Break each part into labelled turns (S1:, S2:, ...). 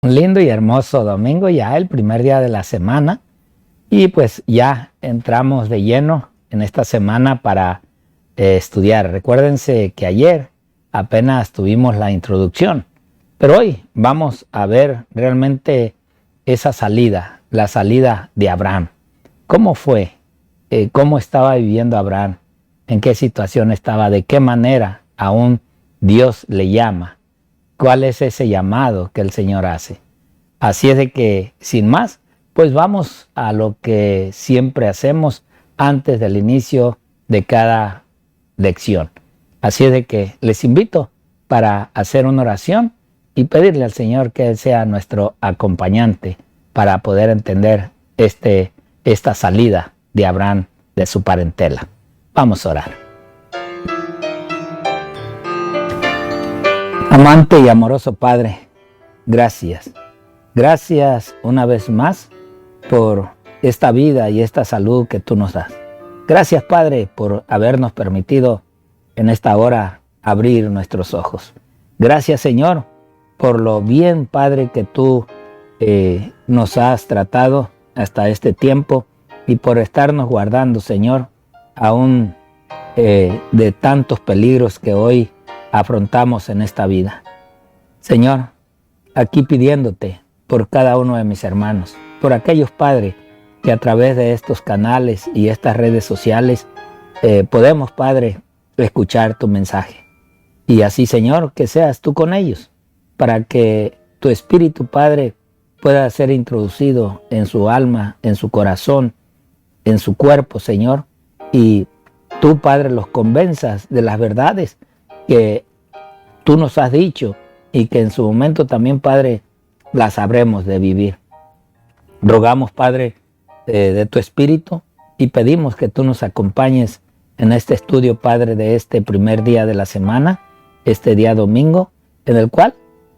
S1: Un lindo y hermoso domingo, ya el primer día de la semana, y pues ya entramos de lleno en esta semana para estudiar. Recuérdense que ayer apenas tuvimos la introducción, pero hoy vamos a ver realmente esa salida, la salida de Abraham. ¿Cómo fue? ¿Cómo estaba viviendo Abraham? ¿En qué situación estaba? ¿De qué manera aún Dios le llama? ¿Cuál es ese llamado que el Señor hace? Así es de que, sin más, pues vamos a lo que siempre hacemos antes del inicio de cada lección. Así es de que les invito para hacer una oración y pedirle al Señor que Él sea nuestro acompañante para poder entender esta salida de Abraham de su parentela. Vamos a orar. Amante y amoroso Padre, gracias. Gracias una vez más por esta vida y esta salud que tú nos das. Gracias, Padre, por habernos permitido en esta hora abrir nuestros ojos. Gracias, Señor, por lo bien, Padre, que tú nos has tratado hasta este tiempo y por estarnos guardando, Señor, aún de tantos peligros que hoy afrontamos en esta vida. Señor, aquí pidiéndote por cada uno de mis hermanos, por aquellos padres que a través de estos canales y estas redes sociales podemos, Padre, escuchar tu mensaje. Y así, Señor, que seas tú con ellos, para que tu Espíritu, Padre, pueda ser introducido en su alma, en su corazón, en su cuerpo, Señor, y tú, Padre, los convenzas de las verdades que tú nos has dicho y que en su momento también, Padre, las habremos de vivir. Rogamos, Padre, de tu Espíritu y pedimos que tú nos acompañes en este estudio, Padre, de este primer día de la semana, este día domingo, en el cual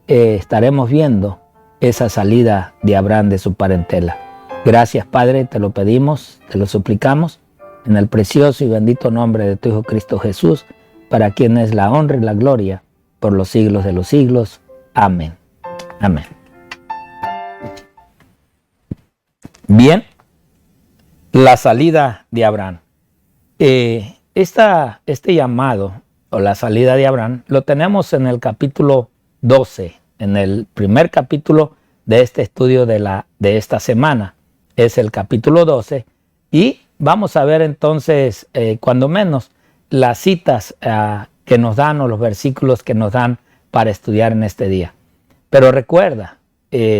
S1: estaremos viendo esa salida de Abraham de su parentela. Gracias, Padre, te lo pedimos, te lo suplicamos, en el precioso y bendito nombre de tu Hijo Cristo Jesús, para quien es la honra y la gloria por los siglos de los siglos. Amén. Amén. Bien, la salida de Abraham. Este llamado o la salida de Abraham lo tenemos en el capítulo 12, en el primer capítulo de este estudio de esta semana. Es el capítulo 12 y vamos a ver entonces, cuando menos, las citas que nos dan o los versículos que nos dan para estudiar en este día. Pero recuerda,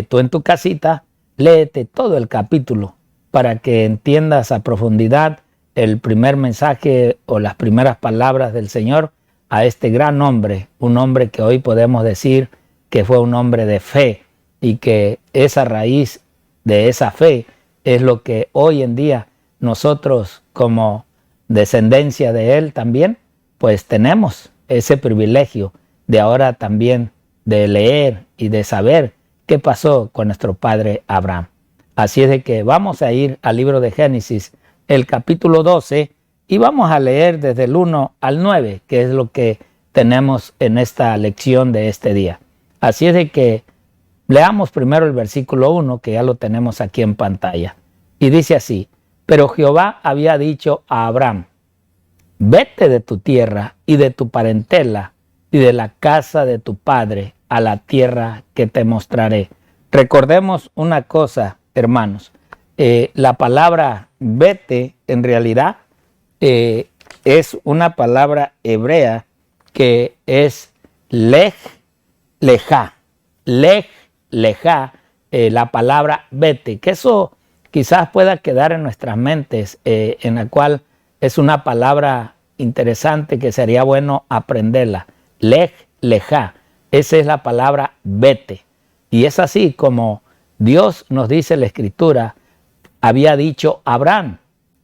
S1: tú en tu casita, léete todo el capítulo para que entiendas a profundidad el primer mensaje o las primeras palabras del Señor a este gran hombre, un hombre que hoy podemos decir que fue un hombre de fe y que esa raíz de esa fe es lo que hoy en día nosotros como descendencia de él también, pues tenemos ese privilegio de ahora también de leer y de saber qué pasó con nuestro padre Abraham. Así es de que vamos a ir al libro de Génesis, el capítulo 12, y vamos a leer desde el 1 al 9, que es lo que tenemos en esta lección de este día. Así es de que leamos primero el versículo 1, que ya lo tenemos aquí en pantalla. Y dice así: pero Jehová había dicho a Abraham: vete de tu tierra y de tu parentela y de la casa de tu padre a la tierra que te mostraré. Recordemos una cosa, hermanos. La palabra vete en realidad es una palabra hebrea que es lej, lejá. Lej, lejá, la palabra vete, que eso quizás pueda quedar en nuestras mentes, en la cual es una palabra interesante que sería bueno aprenderla. Lej, lejá, esa es la palabra vete. Y es así como Dios nos dice en la Escritura, había dicho a Abraham,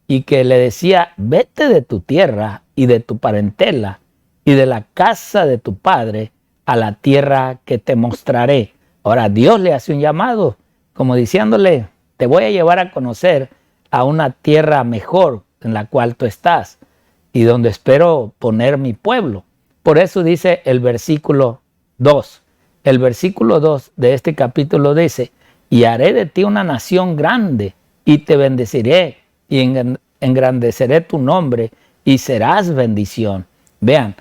S1: y que le decía: vete de tu tierra y de tu parentela y de la casa de tu padre a la tierra que te mostraré. Ahora Dios le hace un llamado, como diciéndole: te voy a llevar a conocer a una tierra mejor en la cual tú estás y donde espero poner mi pueblo. Por eso dice el versículo 2, el versículo 2 de este capítulo dice, y haré de ti una nación grande, y te bendeciré, y engrandeceré tu nombre, y serás bendición. Vean,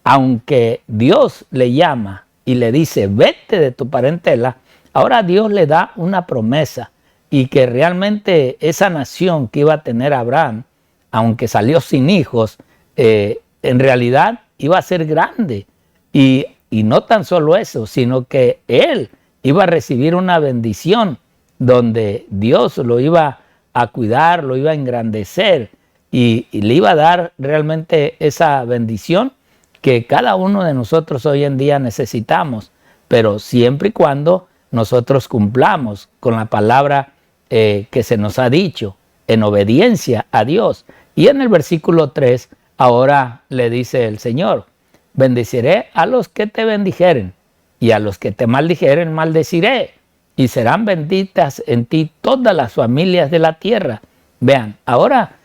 S1: aunque Dios le llama y le dice, vete de tu parentela, ahora Dios le da una promesa, y que realmente esa nación que iba a tener Abraham, aunque salió sin hijos, en realidad iba a ser grande. Y no tan solo eso, sino que él iba a recibir una bendición donde Dios lo iba a cuidar, lo iba a engrandecer y le iba a dar realmente esa bendición que cada uno de nosotros hoy en día necesitamos, pero siempre y cuando nosotros cumplamos con la palabra que se nos ha dicho, en obediencia a Dios. Y en el versículo 3, ahora le dice el Señor, bendeciré a los que te bendijeren, y a los que te maldijeren maldeciré, y serán benditas en ti todas las familias de la tierra. Vean, ahora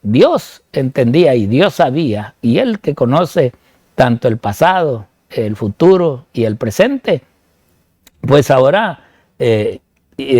S1: Dios entendía y Dios sabía, y Él que conoce tanto el pasado, el futuro y el presente, pues ahora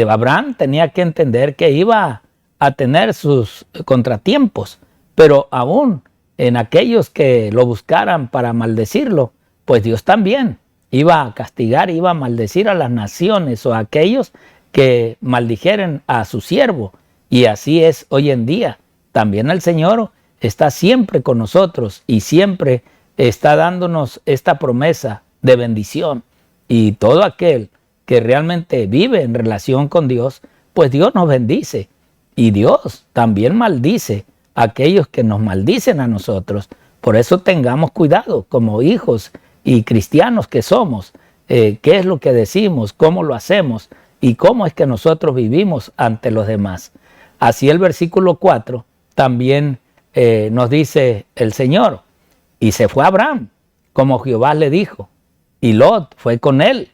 S1: Abraham tenía que entender que iba a tener sus contratiempos, pero aún en aquellos que lo buscaran para maldecirlo, pues Dios también iba a castigar, iba a maldecir a las naciones o a aquellos que maldijeren a su siervo. Y así es hoy en día. También el Señor está siempre con nosotros y siempre está dándonos esta promesa de bendición. Y todo aquel que realmente vive en relación con Dios, pues Dios nos bendice. Y Dios también maldice a aquellos que nos maldicen a nosotros. Por eso tengamos cuidado como hijos y cristianos que somos. ¿Qué es lo que decimos? ¿Cómo lo hacemos? ¿Y cómo es que nosotros vivimos ante los demás? Así el versículo 4 también nos dice el Señor. Y se fue Abraham, como Jehová le dijo. Y Lot fue con él.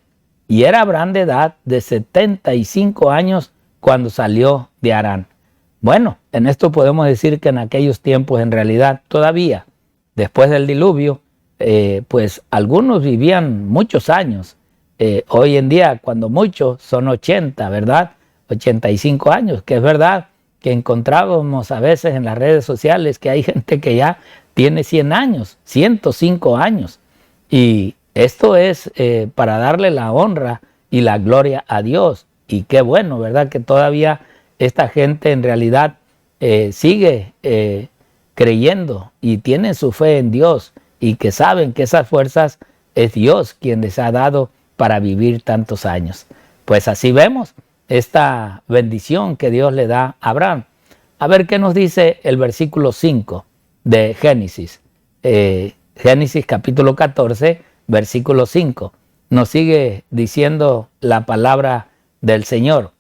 S1: Y era Abraham de edad de 75 años cuando salió de Harán. Bueno, en esto podemos decir que en aquellos tiempos, en realidad, todavía, después del diluvio, pues algunos vivían muchos años. Hoy en día, cuando muchos, son 80, ¿verdad? 85 años, que es verdad que encontrábamos a veces en las redes sociales que hay gente que ya tiene 100 años, 105 años. Y esto es para darle la honra y la gloria a Dios. Y qué bueno, ¿verdad? Que todavía esta gente en realidad sigue creyendo y tiene su fe en Dios y que saben que esas fuerzas es Dios quien les ha dado para vivir tantos años. Pues así vemos esta bendición que Dios le da a Abraham. A ver qué nos dice el versículo 5 de Génesis. Génesis capítulo 14, versículo 5. Nos sigue diciendo la palabra del Señor.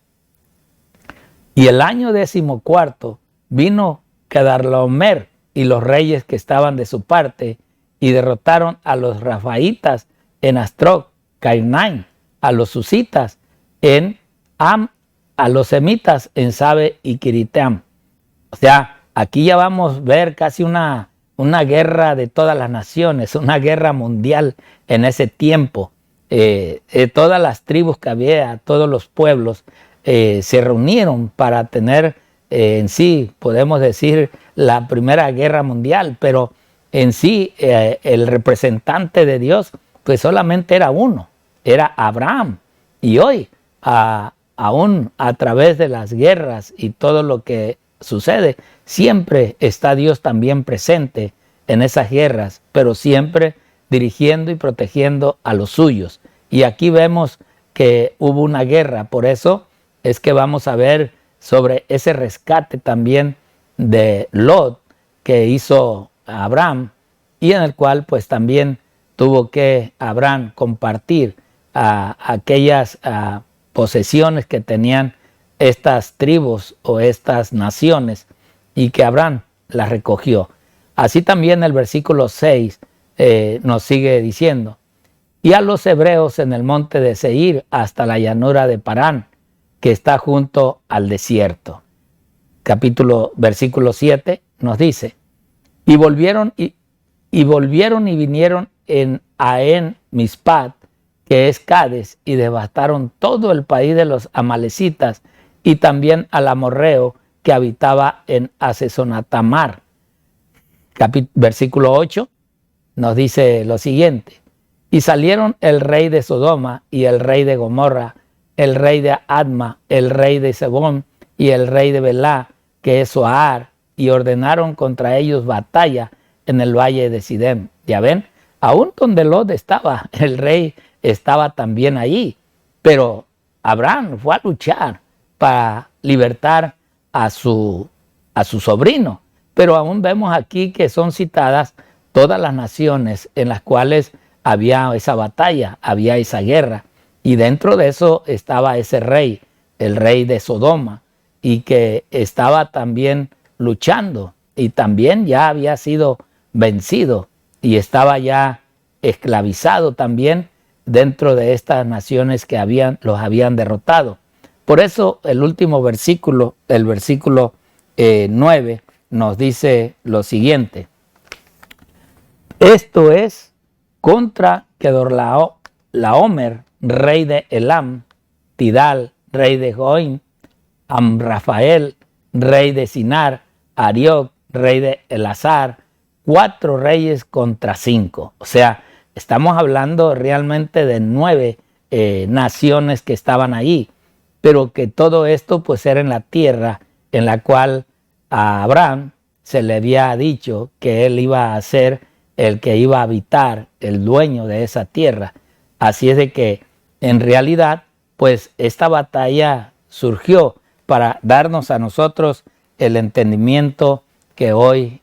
S1: Y el año 14 vino Kedorlaomer y los reyes que estaban de su parte y derrotaron a los Rafaitas en Astrot, Cainaim, a los Susitas en Am, a los Semitas en Sabe y Kiritam. O sea, aquí ya vamos a ver casi una guerra de todas las naciones, una guerra mundial en ese tiempo. Todas las tribus que había, todos los pueblos se reunieron para tener en sí, podemos decir, la primera guerra mundial, pero en sí el representante de Dios pues solamente era uno, era Abraham. Y hoy, aún a través de las guerras y todo lo que sucede, siempre está Dios también presente en esas guerras, pero siempre dirigiendo y protegiendo a los suyos. Y aquí vemos que hubo una guerra, por eso es que vamos a ver sobre ese rescate también de Lot que hizo Abraham y en el cual pues también tuvo que Abraham compartir aquellas posesiones que tenían estas tribus o estas naciones y que Abraham las recogió. Así también el versículo 6 nos sigue diciendo, y a los hebreos en el monte de Seir hasta la llanura de Parán, que está junto al desierto. Versículo 7 nos dice, y volvieron y vinieron en Aen Mispat, que es Cades, y devastaron todo el país de los amalecitas y también al amorreo que habitaba en Hasesonatamar. Versículo 8 nos dice lo siguiente: y salieron el rey de Sodoma y el rey de Gomorra, el rey de Adma, el rey de Sebón y el rey de Belá, que es Zoar, y ordenaron contra ellos batalla en el valle de Sidem. Ya ven, aún donde Lot estaba, el rey estaba también ahí, pero Abraham fue a luchar para libertar a su sobrino. Pero aún vemos aquí que son citadas todas las naciones en las cuales había esa batalla, había esa guerra, y dentro de eso estaba ese rey, el rey de Sodoma, y que estaba también luchando, y también ya había sido vencido, y estaba ya esclavizado también dentro de estas naciones que los habían derrotado. Por eso el último versículo, el versículo 9, nos dice lo siguiente: esto es contra Kedorlaomer, rey de Elam, Tidal, rey de Goim, Amrafael, rey de Sinar, Arioc, rey de Elazar, 4 reyes contra 5. O sea, estamos hablando realmente de 9 naciones que estaban ahí, pero que todo esto pues era en la tierra en la cual a Abraham se le había dicho que él iba a ser el que iba a habitar, el dueño de esa tierra. Así es de que en realidad pues esta batalla surgió para darnos a nosotros el entendimiento que hoy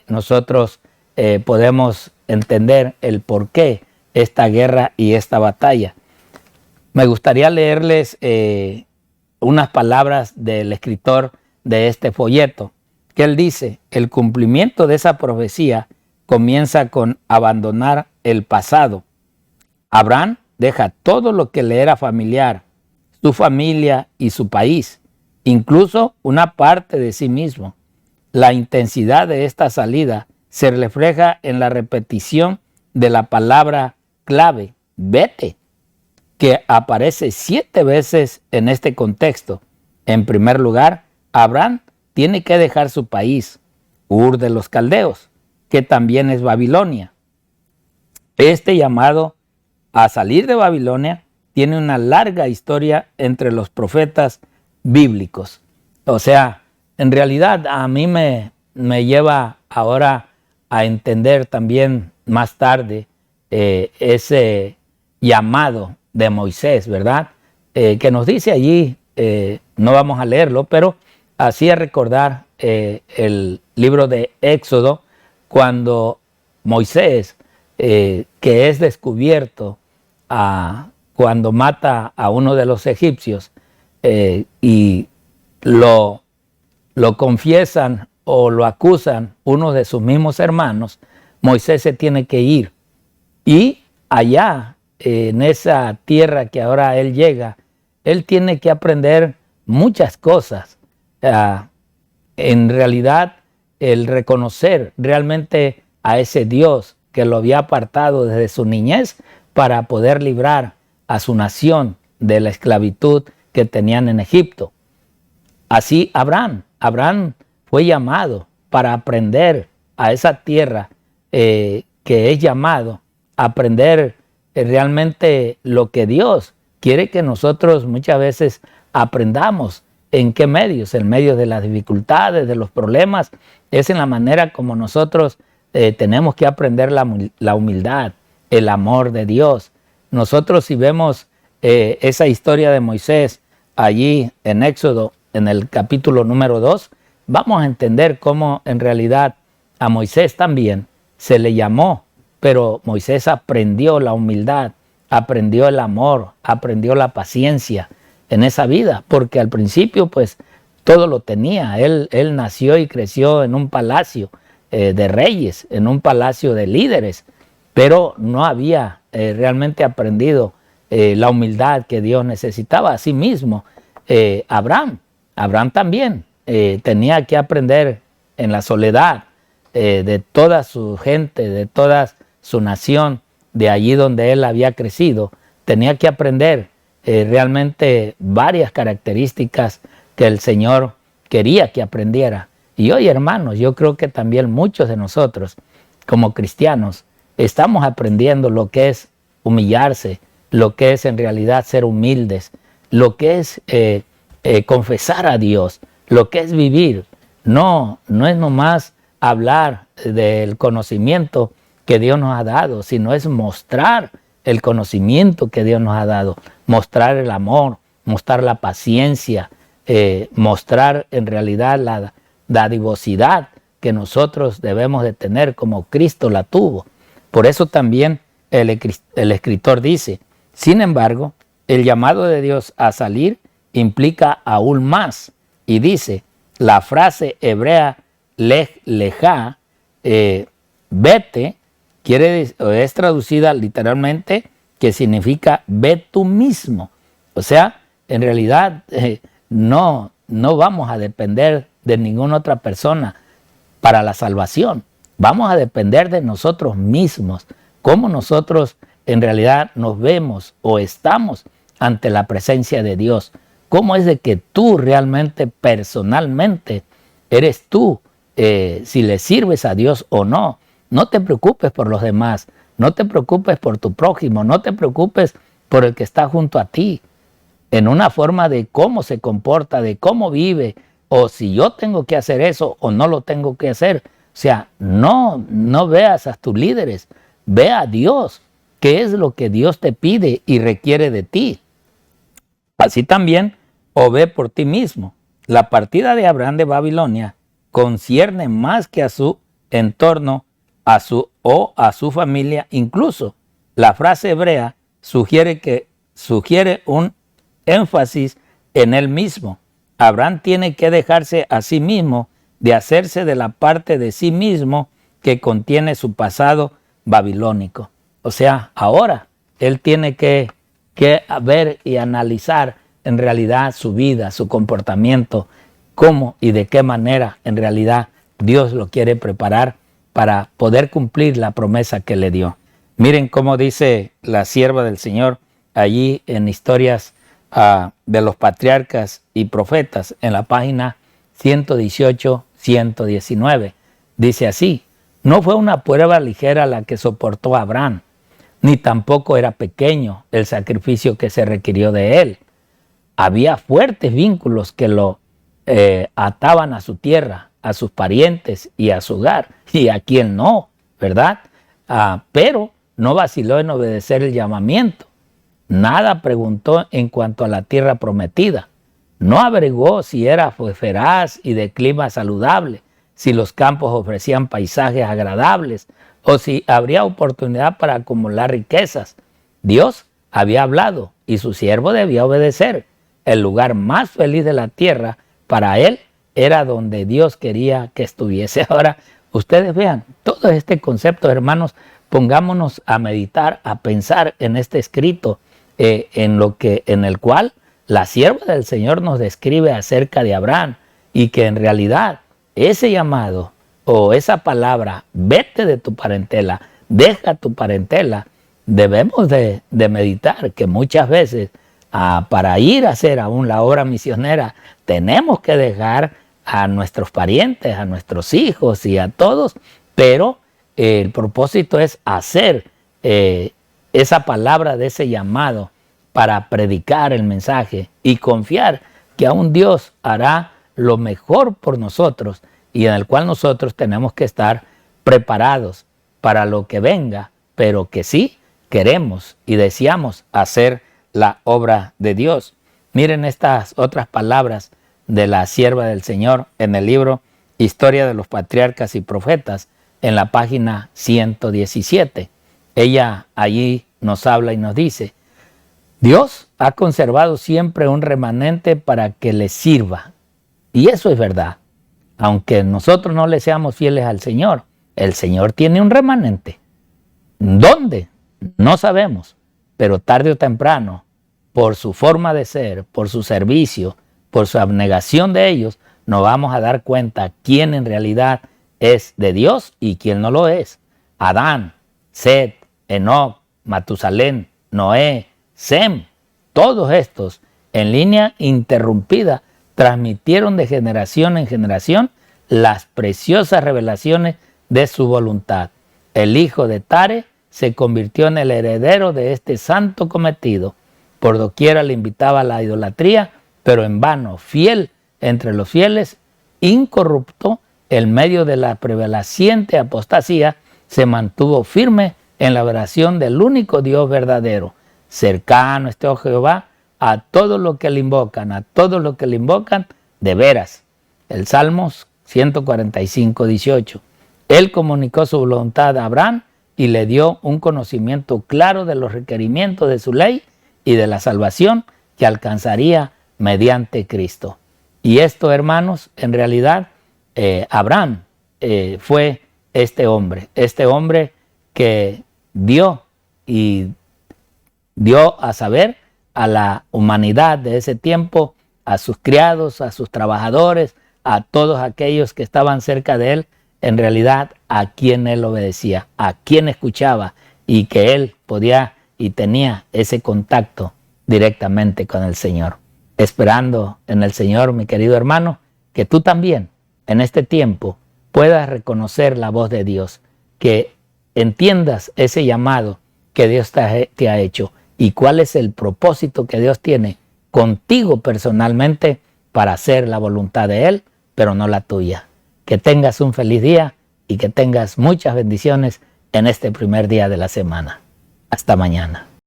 S1: nosotros podemos entender el por qué esta guerra y esta batalla. Me gustaría leerles unas palabras del escritor de este folleto, que él dice: el cumplimiento de esa profecía comienza con abandonar el pasado. Abraham deja todo lo que le era familiar, su familia y su país, incluso una parte de sí mismo. La intensidad de esta salida se refleja en la repetición de la palabra clave, vete, que aparece 7 veces en este contexto. En primer lugar, Abraham tiene que dejar su país, Ur de los Caldeos, que también es Babilonia. Este llamado a salir de Babilonia tiene una larga historia entre los profetas bíblicos. O sea, en realidad a mí me lleva ahora a entender también más tarde ese llamado de Moisés, ¿verdad? Que nos dice allí, no vamos a leerlo, pero hacía recordar el libro de Éxodo, cuando Moisés, que es descubierto cuando mata a uno de los egipcios y lo confiesan o lo acusan uno de sus mismos hermanos, Moisés se tiene que ir. Y allá, en esa tierra que ahora él llega, él tiene que aprender muchas cosas. En realidad, el reconocer realmente a ese Dios que lo había apartado desde su niñez para poder librar a su nación de la esclavitud que tenían en Egipto. Así Abraham fue llamado para aprender a esa tierra que es llamado a aprender realmente lo que Dios quiere que nosotros muchas veces aprendamos. ¿En qué medios? En medio de las dificultades, de los problemas. Es en la manera como nosotros tenemos que aprender la humildad, el amor de Dios. Nosotros, si vemos esa historia de Moisés allí en Éxodo, en el capítulo número 2, vamos a entender cómo en realidad a Moisés también se le llamó, pero Moisés aprendió la humildad, aprendió el amor, aprendió la paciencia en esa vida, porque al principio pues todo lo tenía. Él nació y creció en un palacio de reyes, en un palacio de líderes, pero no había realmente aprendido la humildad que Dios necesitaba. Asimismo, Abraham también tenía que aprender en la soledad de toda su gente, de toda su nación, de allí donde él había crecido. tenía que aprender realmente varias características que el Señor quería que aprendiera. Y hoy, hermanos, yo creo que también muchos de nosotros, como cristianos, estamos aprendiendo lo que es humillarse, lo que es en realidad ser humildes, lo que es confesar a Dios, lo que es vivir. No es nomás hablar del conocimiento que Dios nos ha dado, sino es mostrar el conocimiento que Dios nos ha dado, mostrar el amor, mostrar la paciencia, mostrar en realidad la dadivosidad que nosotros debemos de tener como Cristo la tuvo. Por eso también el escritor dice, sin embargo, el llamado de Dios a salir implica aún más. Y dice, la frase hebrea lejá, vete, es traducida literalmente que significa ve tú mismo. O sea, en realidad no vamos a depender de ninguna otra persona para la salvación. Vamos a depender de nosotros mismos, cómo nosotros en realidad nos vemos o estamos ante la presencia de Dios. Cómo es de que tú realmente, personalmente, eres tú, si le sirves a Dios o no. No te preocupes por los demás, no te preocupes por tu prójimo, no te preocupes por el que está junto a ti. En una forma de cómo se comporta, de cómo vive, o si yo tengo que hacer eso o no lo tengo que hacer. O sea, no veas a tus líderes, ve a Dios, qué es lo que Dios te pide y requiere de ti. Así también, o ve por ti mismo. La partida de Abraham de Babilonia concierne más que a su entorno, a su familia. Incluso la frase hebrea sugiere un énfasis en él mismo. Abraham tiene que dejarse a sí mismo de hacerse de la parte de sí mismo que contiene su pasado babilónico. O sea, ahora él tiene que ver y analizar en realidad su vida, su comportamiento, cómo y de qué manera en realidad Dios lo quiere preparar para poder cumplir la promesa que le dio. Miren cómo dice la sierva del Señor allí en Historias de los Patriarcas y Profetas, en la página 118-119. Dice así, no fue una prueba ligera la que soportó Abraham, ni tampoco era pequeño el sacrificio que se requirió de él. Había fuertes vínculos que lo ataban a su tierra, a sus parientes y a su hogar, y a quien no, ¿verdad? Pero no vaciló en obedecer el llamamiento. Nada preguntó en cuanto a la tierra prometida. No averiguó si era feraz y de clima saludable, si los campos ofrecían paisajes agradables o si habría oportunidad para acumular riquezas. Dios había hablado y su siervo debía obedecer. El lugar más feliz de la tierra para él era donde Dios quería que estuviese. Ahora, ustedes vean, todo este concepto, hermanos, pongámonos a meditar, a pensar en este escrito, en el cual la sierva del Señor nos describe acerca de Abraham y que en realidad ese llamado o esa palabra, vete de tu parentela, deja tu parentela, debemos de meditar que muchas veces para ir a hacer aún la obra misionera tenemos que dejar a nuestros parientes, a nuestros hijos y a todos, pero el propósito es hacer esa palabra de ese llamado para predicar el mensaje y confiar que aún Dios hará lo mejor por nosotros y en el cual nosotros tenemos que estar preparados para lo que venga, pero que sí queremos y deseamos hacer la obra de Dios. Miren estas otras palabras de la sierva del Señor en el libro Historia de los Patriarcas y Profetas, en la página 117. Ella allí nos habla y nos dice, Dios ha conservado siempre un remanente para que le sirva. Y eso es verdad. Aunque nosotros no le seamos fieles al Señor, el Señor tiene un remanente. ¿Dónde? No sabemos, pero tarde o temprano, por su forma de ser, por su servicio, por su abnegación de ellos, nos vamos a dar cuenta quién en realidad es de Dios y quién no lo es. Adán, Set, Enoc, Matusalén, Noé, Sem, todos estos, en línea interrumpida, transmitieron de generación en generación las preciosas revelaciones de su voluntad. El hijo de Tare se convirtió en el heredero de este santo cometido. Por doquiera le invitaba a la idolatría, pero en vano, fiel entre los fieles, incorrupto, en medio de la prevaleciente apostasía, se mantuvo firme en la adoración del único Dios verdadero. Cercano esté, oh Jehová, a todos los que le invocan, a todos los que le invocan de veras. El Salmos 145, 18. Él comunicó su voluntad a Abraham y le dio un conocimiento claro de los requerimientos de su ley y de la salvación que alcanzaría mediante Cristo. Y esto, hermanos, en realidad, Abraham fue este hombre que dio a saber a la humanidad de ese tiempo, a sus criados, a sus trabajadores, a todos aquellos que estaban cerca de él, en realidad a quien él obedecía, a quien escuchaba, y que él podía y tenía ese contacto directamente con el Señor. Esperando en el Señor, mi querido hermano, que tú también en este tiempo puedas reconocer la voz de Dios, que entiendas ese llamado que Dios te ha hecho y cuál es el propósito que Dios tiene contigo personalmente para hacer la voluntad de Él, pero no la tuya. Que tengas un feliz día y que tengas muchas bendiciones en este primer día de la semana. Hasta mañana.